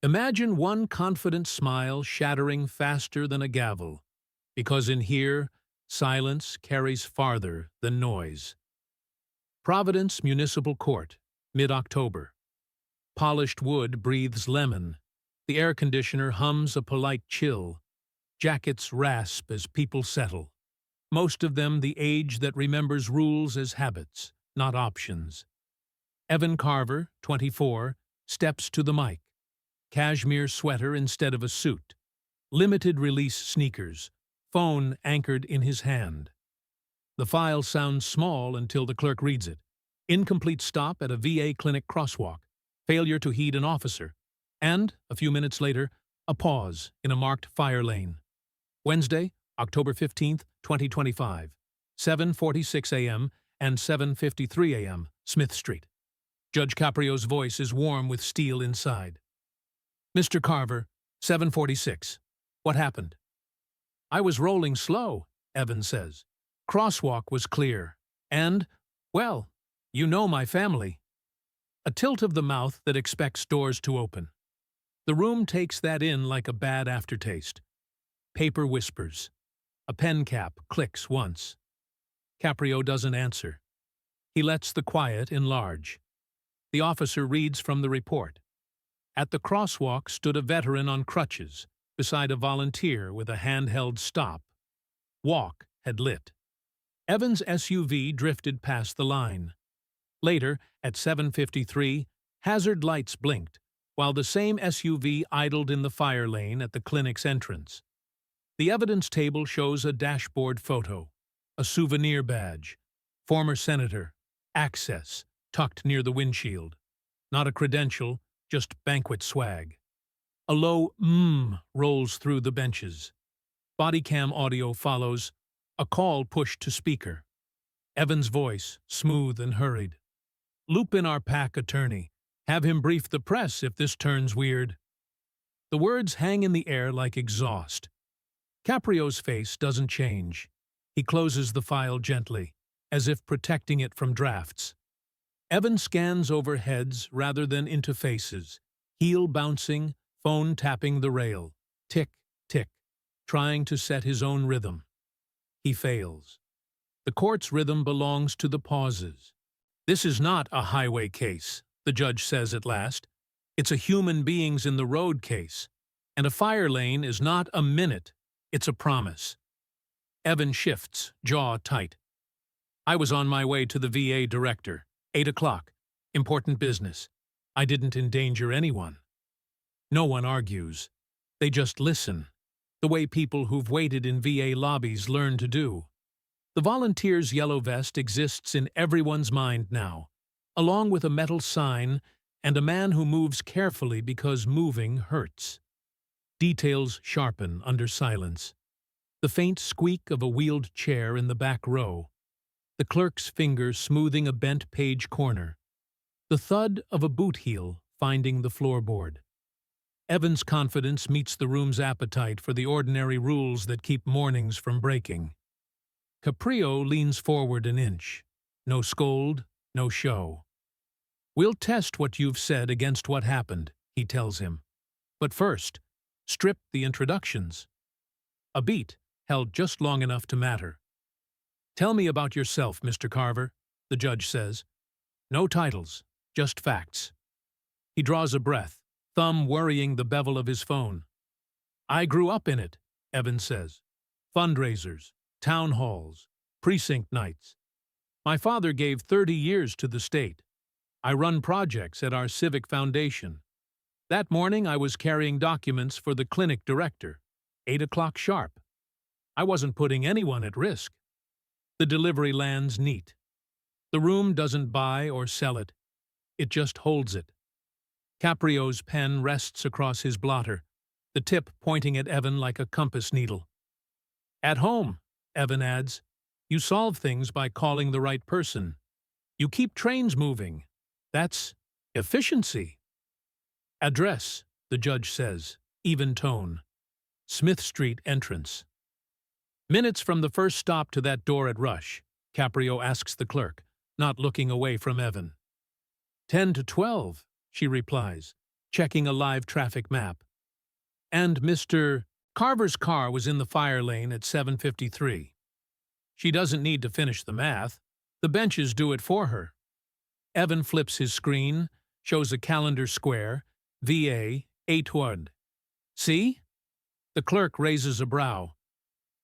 Imagine one confident smile shattering faster than a gavel, because in here, silence carries farther than noise. Providence Municipal Court, mid-October. Polished wood breathes lemon. The air conditioner hums a polite chill. Jackets rasp as people settle. Most of them the age that remembers rules as habits, not options. Evan Carver, 24, steps to the mic. Cashmere sweater instead of a suit. Limited-release sneakers. Phone anchored in his hand. The file sounds small until the clerk reads it. Incomplete stop at a VA clinic crosswalk. Failure to heed an officer. And, a few minutes later, a pause in a marked fire lane. Wednesday, October 15th, 2025, 7:46 a.m. and 7:53 a.m., Smith Street. Judge Caprio's voice is warm with steel inside. Mr. Carver, 7:46. What happened? I was rolling slow, Evan says. Crosswalk was clear. And, well, you know my family. A tilt of the mouth that expects doors to open. The room takes that in like a bad aftertaste. Paper whispers. A pen cap clicks once. Caprio doesn't answer. He lets the quiet enlarge. The officer reads from the report. At the crosswalk stood a veteran on crutches, beside a volunteer with a handheld stop. Walk had lit. Evan's SUV drifted past the line. Later, at 7:53, hazard lights blinked, while the same SUV idled in the fire lane at the clinic's entrance. The evidence table shows a dashboard photo, a souvenir badge, former senator, access, tucked near the windshield. Not a credential, just banquet swag. A low rolls through the benches. Bodycam audio follows, a call pushed to speaker. Evan's voice, smooth and hurried. Loop in our PAC attorney. Have him brief the press if this turns weird. The words hang in the air like exhaust. Caprio's face doesn't change. He closes the file gently, as if protecting it from drafts. Evan scans over heads rather than into faces, heel bouncing, phone tapping the rail. Tick, tick, trying to set his own rhythm. He fails. The court's rhythm belongs to the pauses. This is not a highway case, the judge says at last. It's a human beings in the road case. And a fire lane is not a minute, it's a promise. Evan shifts, jaw tight. I was on my way to the VA director. 8 o'clock. Important business. I didn't endanger anyone. No one argues. They just listen, the way people who've waited in VA lobbies learn to do. The volunteer's yellow vest exists in everyone's mind now, along with a metal sign and a man who moves carefully because moving hurts. Details sharpen under silence. The faint squeak of a wheeled chair in the back row. The clerk's finger smoothing a bent page corner. The thud of a boot heel finding the floorboard. Evan's confidence meets the room's appetite for the ordinary rules that keep mornings from breaking. Caprio leans forward an inch. No scold, no show. We'll test what you've said against what happened, he tells him. But first, strip the introductions. A beat, held just long enough to matter. Tell me about yourself, Mr. Carver, the judge says. No titles, just facts. He draws a breath, thumb worrying the bevel of his phone. I grew up in it, Evan says. Fundraisers, town halls, precinct nights. My father gave 30 years to the state. I run projects at our civic foundation. That morning I was carrying documents for the clinic director, 8 o'clock sharp. I wasn't putting anyone at risk. The delivery lands neat. The room doesn't buy or sell it. It just holds it. Caprio's pen rests across his blotter, the tip pointing at Evan like a compass needle. At home, Evan adds, you solve things by calling the right person. You keep trains moving. That's efficiency. Address, the judge says, even tone. Smith Street entrance. Minutes from the first stop to that door at Rush, Caprio asks the clerk, not looking away from Evan. 10 to 12, she replies. checking a live traffic map. And Mr. Carver's car was in the fire lane at 7:53. She doesn't need to finish the math. The benches do it for her. Evan flips his screen, shows a calendar square, VA, 8-1. See? The clerk raises a brow.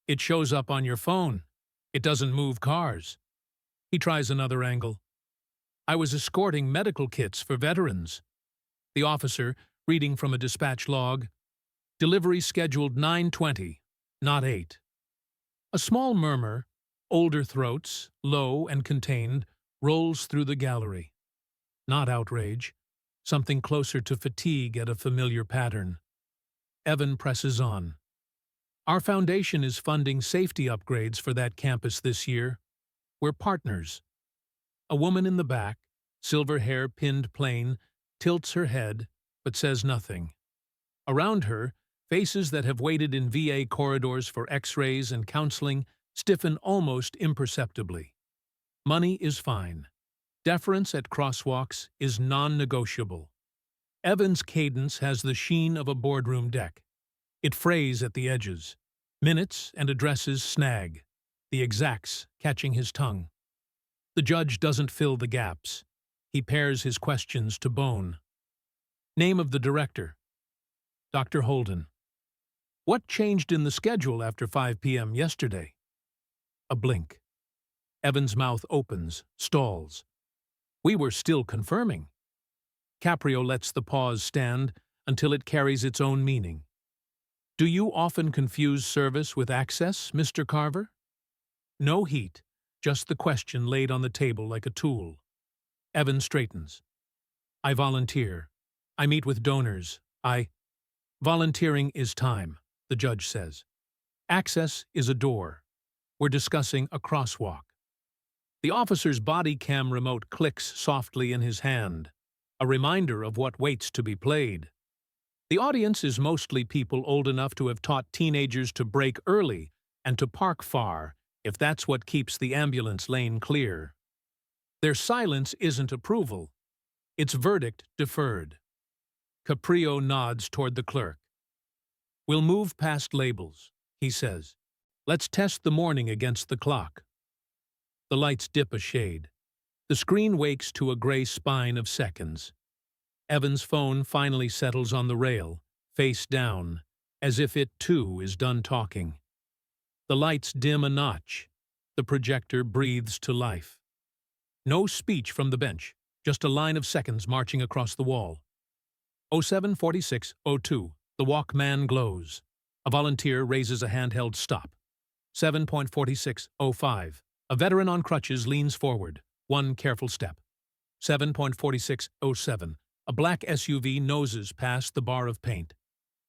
It shows up on your phone. It doesn't move cars. He tries another angle. I was escorting medical kits for veterans. The officer, reading from a dispatch log, delivery scheduled 9:20, not 8. A small murmur, older throats, low and contained, rolls through the gallery. Not outrage, something closer to fatigue at a familiar pattern. Evan presses on. Our foundation is funding safety upgrades for that campus this year. We're partners. A woman in the back, silver hair pinned plain, tilts her head, but says nothing. Around her, faces that have waited in VA corridors for X-rays and counseling stiffen almost imperceptibly. Money is fine. Deference at crosswalks is non-negotiable. Evan's cadence has the sheen of a boardroom deck. It frays at the edges. Minutes and addresses snag, the exacts catching his tongue. The judge doesn't fill the gaps. He pares his questions to bone. Name of the director. Dr. Holden. What changed in the schedule after 5 p.m. yesterday? A blink. Evan's mouth opens, stalls. We were still confirming. Caprio lets the pause stand until it carries its own meaning. Do you often confuse service with access, Mr. Carver? No heat, just the question laid on the table like a tool. Evan straightens. I volunteer. I meet with donors. Volunteering is time, the judge says. Access is a door. We're discussing a crosswalk. The officer's body cam remote clicks softly in his hand, a reminder of what waits to be played. The audience is mostly people old enough to have taught teenagers to brake early and to park far, if that's what keeps the ambulance lane clear. Their silence isn't approval. It's verdict deferred. Caprio nods toward the clerk. We'll move past labels, he says. Let's test the morning against the clock. The lights dip a shade. The screen wakes to a gray spine of seconds. Evan's phone finally settles on the rail, face down, as if it too is done talking. The lights dim a notch. The projector breathes to life. No speech from the bench, just a line of seconds marching across the wall. 07:46:02. The Walkman glows. A volunteer raises a handheld stop. 7:46:05. A veteran on crutches leans forward, one careful step. 7:46:07. A black SUV noses past the bar of paint.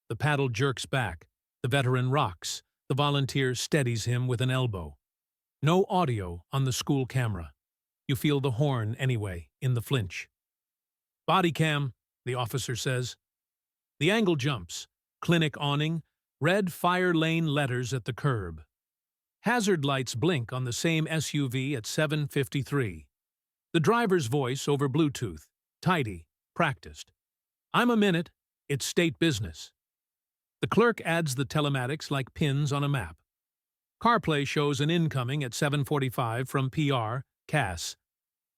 The paddle jerks back. The veteran rocks. The volunteer steadies him with an elbow. No audio on the school camera. You feel the horn anyway, in the flinch. Body cam, the officer says. The angle jumps. Clinic awning. Red fire lane letters at the curb. Hazard lights blink on the same SUV at 7:53. The driver's voice over Bluetooth. Tidy. Practiced. I'm a minute. It's state business. The clerk adds the telematics like pins on a map. CarPlay shows an incoming at 7:45 from PR, Cass.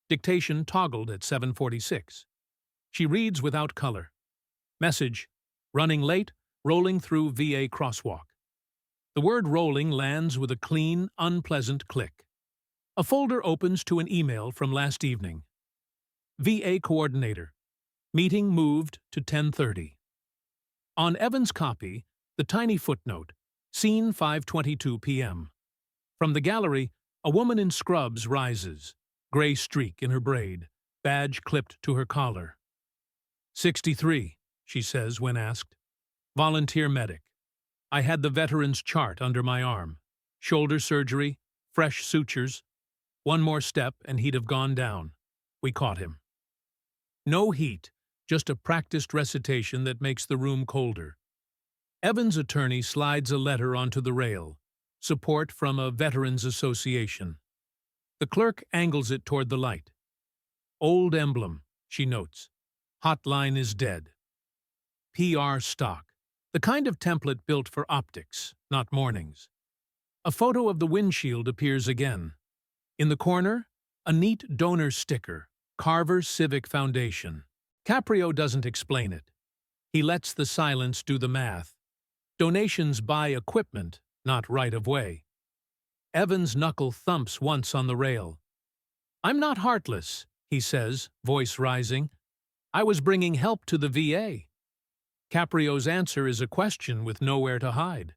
Dictation toggled at 7:46. She reads without color. Message, running late, rolling through VA crosswalk. The word rolling lands with a clean, unpleasant click. A folder opens to an email from last evening. VA coordinator. Meeting moved to 10:30. On Evan's copy, the tiny footnote, scene 5:22 p.m. From the gallery, a woman in scrubs rises, gray streak in her braid, badge clipped to her collar. 63, she says when asked. Volunteer medic. I had the veteran's chart under my arm. Shoulder surgery, fresh sutures. One more step and he'd have gone down. We caught him. No heat. Just a practiced recitation that makes the room colder. Evan's attorney slides a letter onto the rail, support from a veterans association. The clerk angles it toward the light. Old emblem, she notes. Hotline is dead. PR stock, the kind of template built for optics, not mornings. A photo of the windshield appears again. In the corner, a neat donor sticker, Carver Civic Foundation. Caprio doesn't explain it. He lets the silence do the math. Donations buy equipment, not right-of-way. Evan's knuckle thumps once on the rail. "I'm not heartless," he says, voice rising. "I was bringing help to the VA." Caprio's answer is a question with nowhere to hide.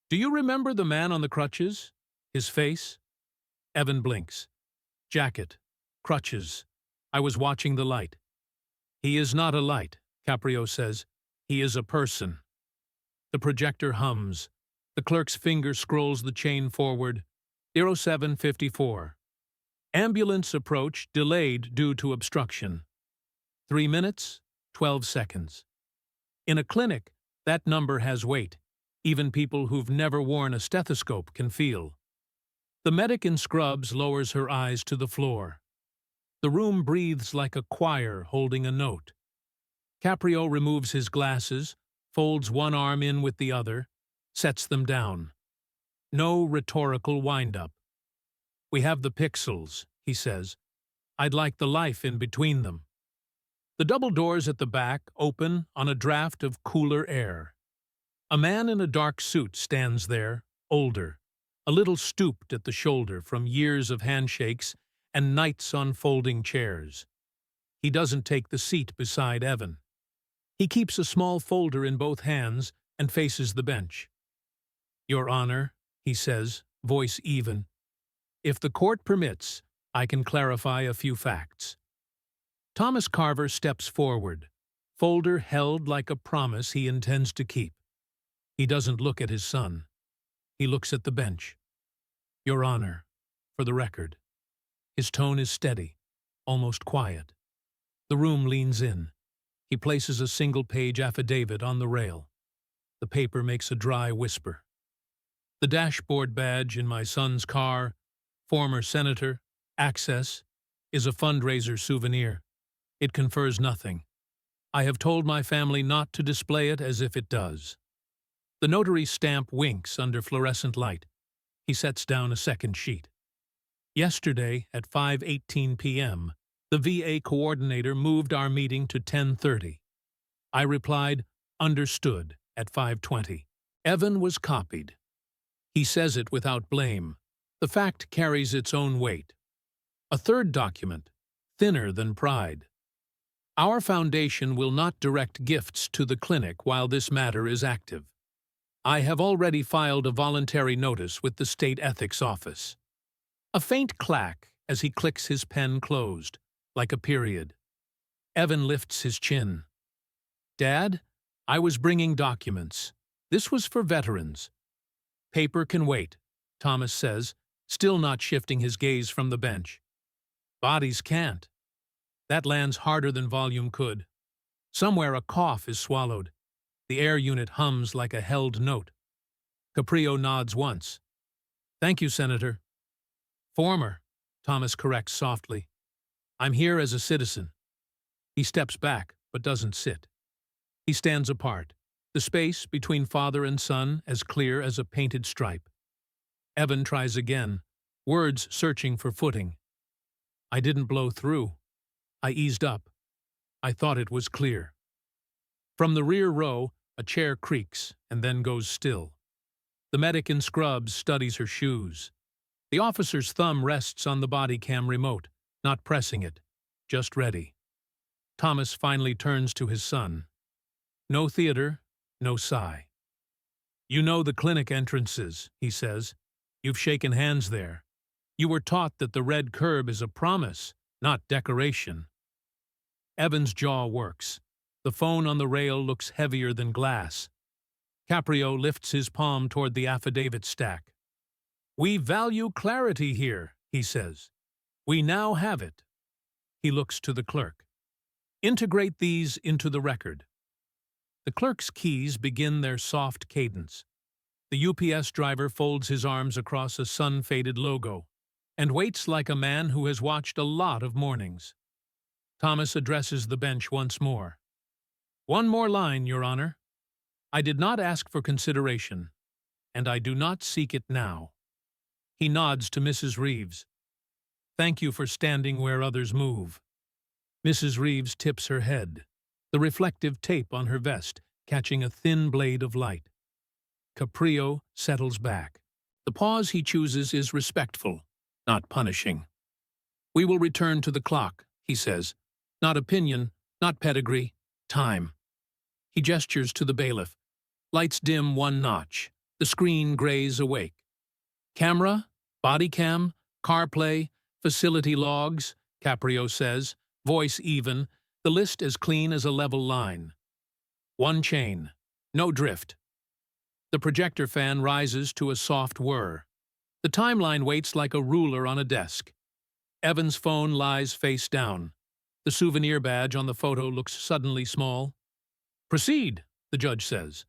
"Do you remember the man on the crutches? His face?" Evan blinks. "Jacket. Crutches. I was watching the light." "He is not a light," Caprio says. "He is a person." The projector hums. The clerk's finger scrolls the chain forward. 0754. Ambulance approach delayed due to obstruction. 3 minutes, 12 seconds. In a clinic, that number has weight. Even people who've never worn a stethoscope can feel. The medic in scrubs lowers her eyes to the floor. The room breathes like a choir holding a note. Caprio removes his glasses, folds one arm in with the other, sets them down. No rhetorical wind-up. "We have the pixels," he says. "I'd like the life in between them." The double doors at the back open on a draft of cooler air. A man in a dark suit stands there, older, a little stooped at the shoulder from years of handshakes and nights on folding chairs. He doesn't take the seat beside Evan. He keeps a small folder in both hands and faces the bench. "Your Honor," he says, voice even, "if the court permits, I can clarify a few facts." Thomas Carver steps forward, folder held like a promise he intends to keep. He doesn't look at his son. He looks at the bench. "Your Honor, for the record." His tone is steady, almost quiet. The room leans in. He places a single-page affidavit on the rail. The paper makes a dry whisper. "The dashboard badge in my son's car, former senator, access, is a fundraiser souvenir. It confers nothing. I have told my family not to display it as if it does." The notary's stamp winks under fluorescent light. He sets down a second sheet. "Yesterday at 5:18 p.m., the VA coordinator moved our meeting to 10:30. I replied, 'Understood,' at 5:20. Evan was copied." He says it without blame. The fact carries its own weight. A third document, thinner than pride. "Our foundation will not direct gifts to the clinic while this matter is active. I have already filed a voluntary notice with the State Ethics Office." A faint clack as he clicks his pen closed, like a period. Evan lifts his chin. "Dad, I was bringing documents. This was for veterans." "Paper can wait," Thomas says, still not shifting his gaze from the bench. "Bodies can't. That lands harder than volume could." Somewhere a cough is swallowed. The air unit hums like a held note. Caprio nods once. "Thank you, Senator." "Former," Thomas corrects softly. "I'm here as a citizen." He steps back, but doesn't sit. He stands apart, the space between father and son as clear as a painted stripe. Evan tries again, words searching for footing. "I didn't blow through. I eased up. I thought it was clear." From the rear row, a chair creaks and then goes still. The medic in scrubs studies her shoes. The officer's thumb rests on the body cam remote, not pressing it, just ready. Thomas finally turns to his son. No theater, no sigh. "You know the clinic entrances," he says. "You've shaken hands there. You were taught that the red curb is a promise, not decoration." Evan's jaw works. The phone on the rail looks heavier than glass. Caprio lifts his palm toward the affidavit stack. "We value clarity here," he says. "We now have it." He looks to the clerk. "Integrate these into the record." The clerk's keys begin their soft cadence. The UPS driver folds his arms across a sun-faded logo and waits like a man who has watched a lot of mornings. Thomas addresses the bench once more. One more line, Your Honor. I did not ask for consideration, and I do not seek it now. He nods to Mrs. Reeves. Thank you for standing where others move. Mrs. Reeves tips her head, the reflective tape on her vest catching a thin blade of light. Caprio settles back. The pause he chooses is respectful, not punishing. We will return to the clock, he says. Not opinion, not pedigree, time. He gestures to the bailiff. Lights dim one notch. The screen grays awake. Camera, body cam, CarPlay, facility logs, Caprio says, voice even, the list as clean as a level line. One chain, no drift. The projector fan rises to a soft whir. The timeline waits like a ruler on a desk. Evan's phone lies face down. The souvenir badge on the photo looks suddenly small. Proceed, the judge says.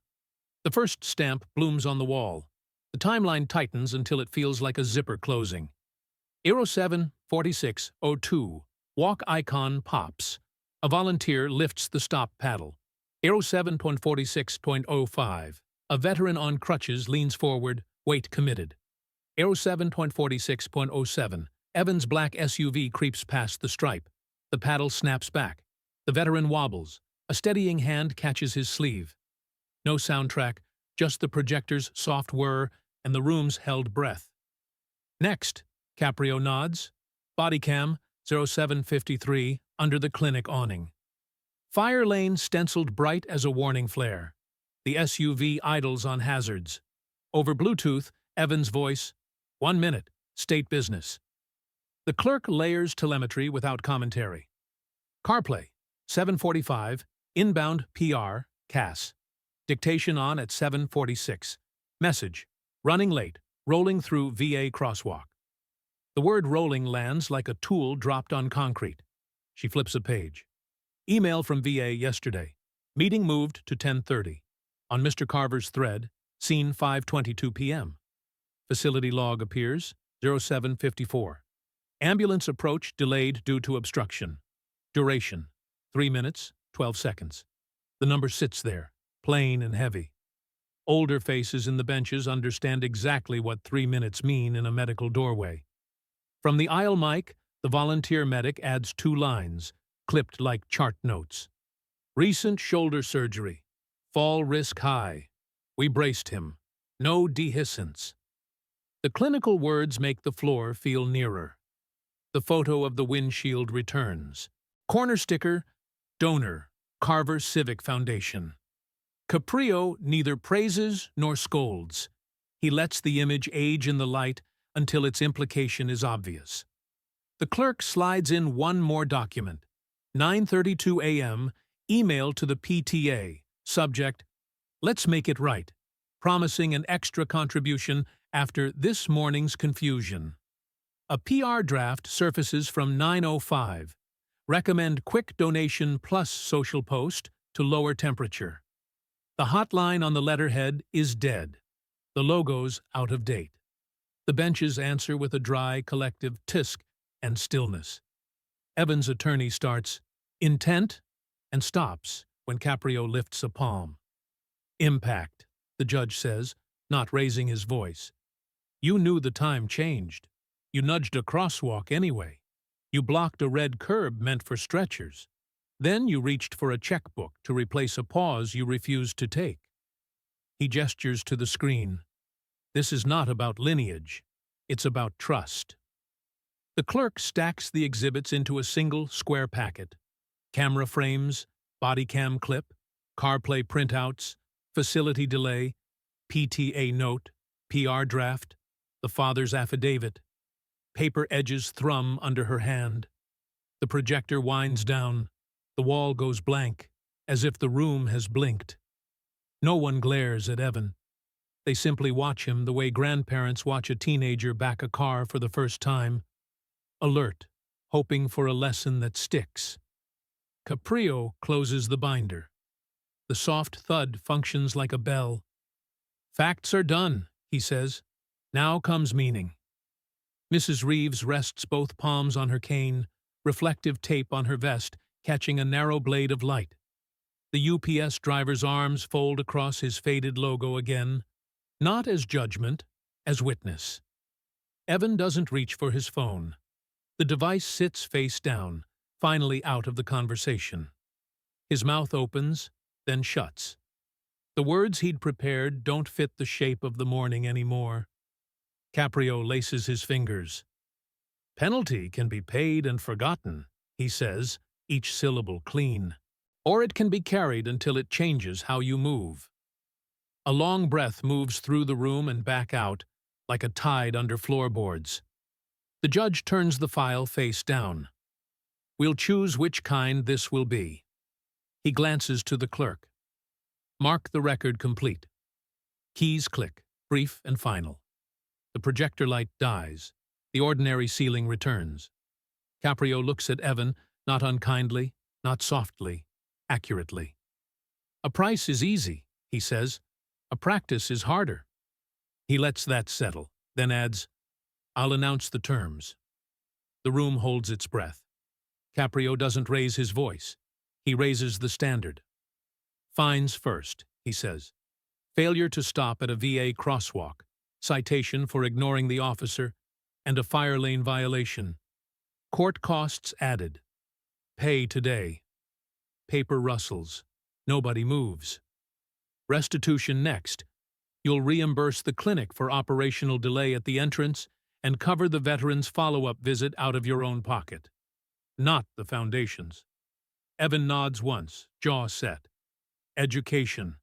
The first stamp blooms on the wall. The timeline tightens until it feels like a zipper closing. Aero 74602. Walk icon pops. A volunteer lifts the stop paddle. Aero 7.46.05. A veteran on crutches leans forward, weight committed. Aero 7.46.07. Evan's black SUV creeps past the stripe. The paddle snaps back. The veteran wobbles. A steadying hand catches his sleeve. No soundtrack, just the projector's soft whir and the room's held breath. Next, Caprio nods. Bodycam 0753 under the clinic awning. Fire lane stenciled bright as a warning flare. The SUV idles on hazards. Over Bluetooth, Evan's voice, 1 minute, state business. The clerk layers telemetry without commentary. CarPlay, 745, inbound PR, CAS. Dictation on at 7:46. Message, running late, rolling through VA crosswalk. The word rolling lands like a tool dropped on concrete. She flips a page. Email from VA yesterday. Meeting moved to 10:30. On Mr. Carver's thread, scene 5:22 p.m. Facility log appears, 0754. Ambulance approach delayed due to obstruction. Duration, 3 minutes, 12 seconds. The number sits there, plain and heavy. Older faces in the benches understand exactly what 3 minutes mean in a medical doorway. From the aisle mic, the volunteer medic adds 2 lines, clipped like chart notes. Recent shoulder surgery. Fall risk high. We braced him. No dehiscence. The clinical words make the floor feel nearer. The photo of the windshield returns. Corner sticker, donor, Carver Civic Foundation. Caprio neither praises nor scolds. He lets the image age in the light until its implication is obvious. The clerk slides in one more document. 9:32 a.m., email to the PTA, subject, let's make it right, promising an extra contribution after this morning's confusion. A PR draft surfaces from 9:05. Recommend quick donation plus social post to lower temperature. The hotline on the letterhead is dead. The logo's out of date. The benches answer with a dry, collective tisk and stillness. Evan's attorney starts, intent, and stops when Caprio lifts a palm. Impact, the judge says, not raising his voice. You knew the time changed. You nudged a crosswalk anyway. You blocked a red curb meant for stretchers. Then you reached for a checkbook to replace a pause you refused to take. He gestures to the screen. This is not about lineage. It's about trust. The clerk stacks the exhibits into a single square packet. Camera frames, body cam clip, CarPlay printouts, facility delay, PTA note, PR draft, the father's affidavit. Paper edges thrum under her hand. The projector winds down. The wall goes blank, as if the room has blinked. No one glares at Evan. They simply watch him the way grandparents watch a teenager back a car for the first time. Alert, hoping for a lesson that sticks. Caprio closes the binder. The soft thud functions like a bell. Facts are done, he says. Now comes meaning. Mrs. Reeves rests both palms on her cane, reflective tape on her vest, catching a narrow blade of light. The UPS driver's arms fold across his faded logo again, not as judgment, as witness. Evan doesn't reach for his phone. The device sits face down, finally out of the conversation. His mouth opens, then shuts. The words he'd prepared don't fit the shape of the morning anymore. Caprio laces his fingers. Penalty can be paid and forgotten, he says, each syllable clean. Or it can be carried until it changes how you move. A long breath moves through the room and back out, like a tide under floorboards. The judge turns the file face down. We'll choose which kind this will be. He glances to the clerk. Mark the record complete. Keys click, brief and final. The projector light dies. The ordinary ceiling returns. Caprio looks at Evan, not unkindly, not softly, accurately. A price is easy, he says. A practice is harder. He lets that settle, then adds, I'll announce the terms. The room holds its breath. Caprio doesn't raise his voice. He raises the standard. Fines first, he says. Failure to stop at a VA crosswalk, citation for ignoring the officer, and a fire lane violation. Court costs added. Pay today. Paper rustles. Nobody moves. Restitution next. You'll reimburse the clinic for operational delay at the entrance and cover the veteran's follow-up visit out of your own pocket. Not the foundation's. Evan nods once, jaw set. Education,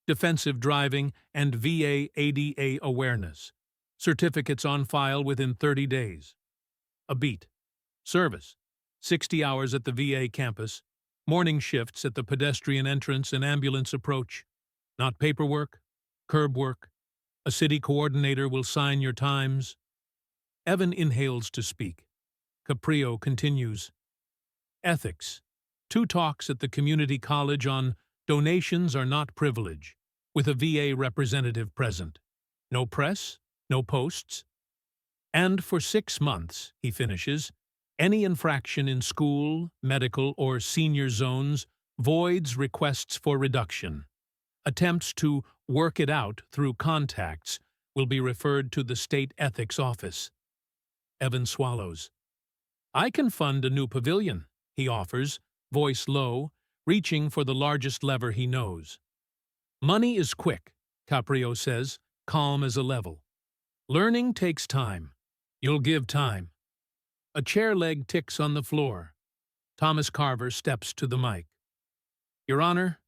defensive driving, and VA ADA awareness. Certificates on file within 30 days. A beat. Service, 60 hours at the VA campus, morning shifts at the pedestrian entrance and ambulance approach. Not paperwork, curb work. A city coordinator will sign your times. Evan inhales to speak. Caprio continues. Ethics. 2 talks at the community college on donations are not privilege, with a VA representative present. No press, no posts. And for 6 months, he finishes, any infraction in school, medical, or senior zones voids requests for reduction. Attempts to work it out through contacts will be referred to the state ethics office. Evan swallows. I can fund a new pavilion, he offers, voice low, reaching for the largest lever he knows. Money is quick, Caprio says, calm as a level. Learning takes time. You'll give time. A chair leg ticks on the floor. Thomas Carver steps to the mic. Your Honor,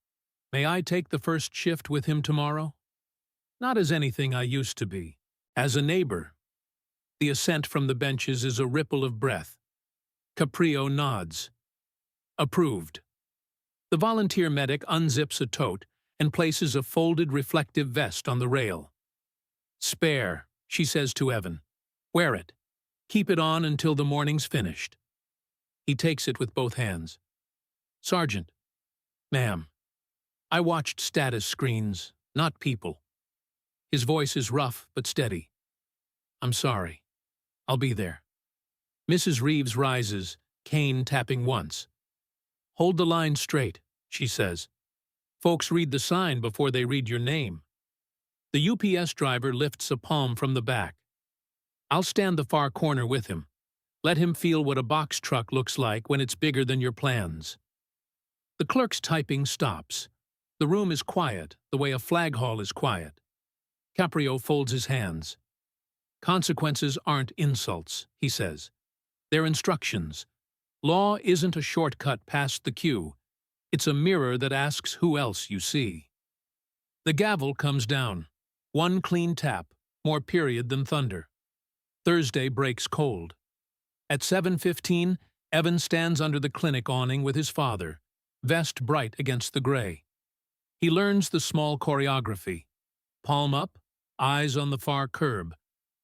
may I take the first shift with him tomorrow? Not as anything I used to be. As a neighbor. The assent from the benches is a ripple of breath. Caprio nods. Approved. The volunteer medic unzips a tote and places a folded reflective vest on the rail. Spare, she says to Evan. Wear it. Keep it on until the morning's finished. He takes it with both hands. Sergeant. Ma'am. I watched status screens, not people. His voice is rough but steady. I'm sorry. I'll be there. Mrs. Reeves rises, cane tapping once. Hold the line straight, she says. Folks read the sign before they read your name. The UPS driver lifts a palm from the back. I'll stand the far corner with him. Let him feel what a box truck looks like when it's bigger than your plans. The clerk's typing stops. The room is quiet, the way a flag hall is quiet. Caprio folds his hands. Consequences aren't insults, he says. They're instructions. Law isn't a shortcut past the queue. It's a mirror that asks who else you see. The gavel comes down. One clean tap, more period than thunder. Thursday breaks cold. At 7:15, Evan stands under the clinic awning with his father, vest bright against the gray. He learns the small choreography. Palm up, eyes on the far curb.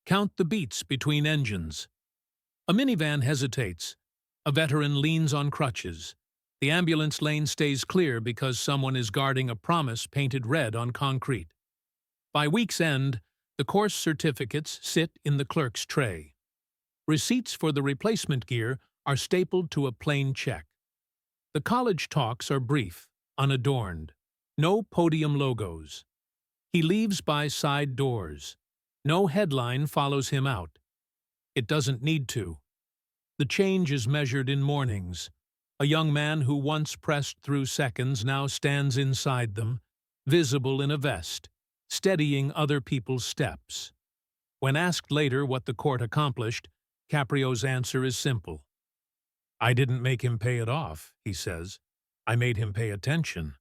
Count the beats between engines. A minivan hesitates. A veteran leans on crutches. The ambulance lane stays clear because someone is guarding a promise painted red on concrete. By week's end, the course certificates sit in the clerk's tray. Receipts for the replacement gear are stapled to a plain check. The college talks are brief, unadorned. No podium logos. He leaves by side doors. No headline follows him out. It doesn't need to. The change is measured in mornings. A young man who once pressed through seconds now stands inside them, visible in a vest, steadying other people's steps. When asked later what the court accomplished, Caprio's answer is simple. "I didn't make him pay it off," he says. "I made him pay attention."